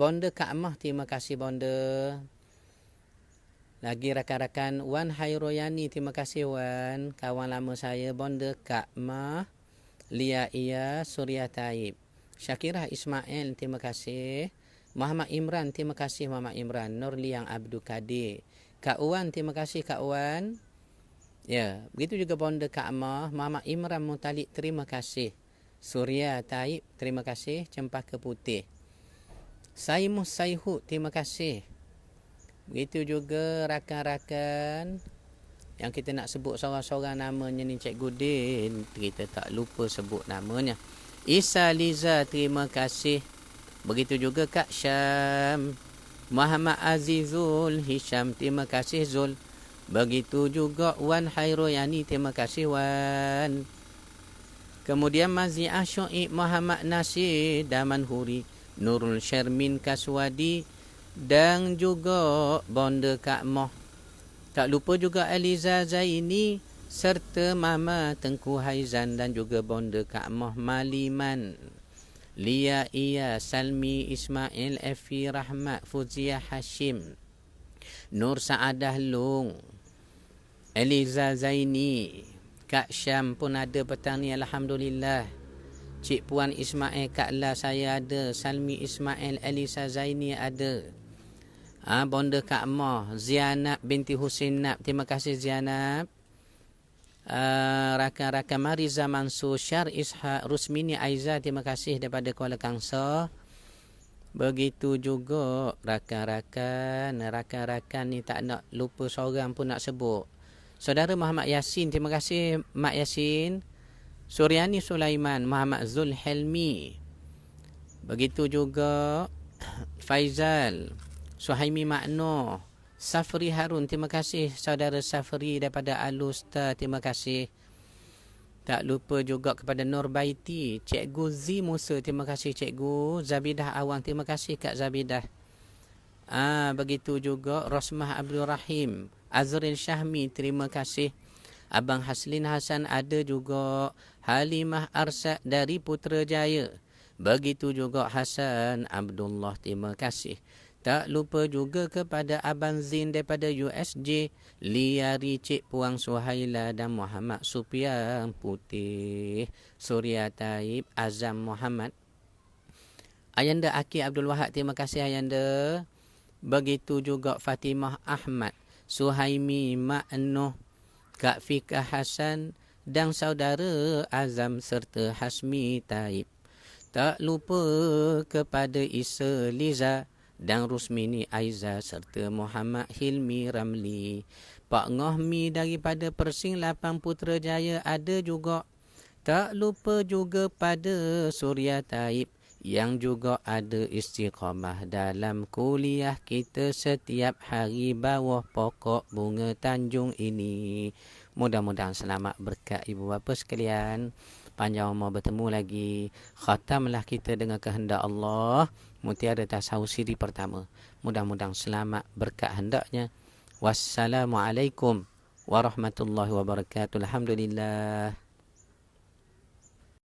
Bonda Kak Mah, terima kasih Bonda. Lagi rakan-rakan Wan Hairoyani, terima kasih Wan, kawan lama saya. Bonda Kak Mah, Lia Ia, Surya Taib. Syakirah Ismail, terima kasih. Muhammad Imran, terima kasih Muhammad Imran. Nurliang Abdul Kadir. Kak Wan, terima kasih Kak Wan. Ya, begitu juga Bonda Kak Amah. Muhammad Imran Mutalik, terima kasih. Surya Taib, terima kasih. Cempaka Putih. Saimus Saihud, terima kasih. Begitu juga rakan-rakan yang kita nak sebut seorang-seorang namanya ni, Cikgu Din, kita tak lupa sebut namanya. Isa Liza, terima kasih. Begitu juga Kak Syam, Muhammad Azizul Hisham, terima kasih Zul. Begitu juga Wan Hairoyani, terima kasih Wan. Kemudian Mazi'ah Syu'ib, Muhammad Nasir Damanhuri, Nurul Syarmin Kaswadi, dan juga Bonda Kak Moh. Tak lupa juga Aliza Zaini serta Mama Tengku Haizan dan juga Bonda Kak Moh Maliman. Lia Ia, Salmi Ismail, Efi Rahmat, Fuzia Hashim, Nur Saadah Long, Eliza Zaini, Kak Syam pun ada petang ni, alhamdulillah. Cik Puan Ismail, Kak La saya ada, Salmi Ismail, Eliza Zaini ada. Bonda Kak Mah, Zianab binti Husin Nab, terima kasih Zianab. Rakan-rakan Mariza Mansur, Syar Ishak, Rusmini Aiza, terima kasih daripada Kuala Kangsar. Begitu juga rakan-rakan ni tak nak lupa seorang pun nak sebut. Saudara Muhammad Yasin, terima kasih Mak Yasin. Suryani Sulaiman, Muhammad Zul Helmi. Begitu juga Faizal, Suhaimi Makno. Safri Harun, terima kasih. Saudara Safri daripada Alusta, terima kasih. Tak lupa juga kepada Nur Baiti. Cikgu Z Musa, terima kasih Cikgu. Zabidah Awang, terima kasih Kak Zabidah. Begitu juga Rosmah Abdul Rahim. Azril Syahmi, terima kasih. Abang Haslin Hasan ada juga. Halimah Arsyad dari Putrajaya. Begitu juga Hasan Abdullah, terima kasih. Tak lupa juga kepada Abang Zin daripada USJ, Liari Cik Puang Suhaila dan Muhammad Supiang Putih, Surya Taib, Azam Muhammad. Ayanda Aki Abdul Wahab, terima kasih Ayanda. Begitu juga Fatimah Ahmad, Suhaimi Maknoh, Kak Fika Hasan dan saudara Azam serta Hasmi Taib. Tak lupa kepada Isa Liza dan Rusmini Aiza serta Muhammad Hilmi Ramli. Pak Ngohmi daripada Persing 8 Putrajaya ada juga. Tak lupa juga pada Surya Taib yang juga ada istiqamah dalam kuliah kita setiap hari bawah pokok bunga Tanjung ini. Mudah-mudahan selamat berkat ibu bapa sekalian. Panjang umur bertemu lagi. Khatamlah kita dengan kehendak Allah. Mutiara tasawuf siri pertama. Mudah-mudahan selamat berkat hendaknya. Wassalamualaikum warahmatullahi wabarakatuh. Alhamdulillah.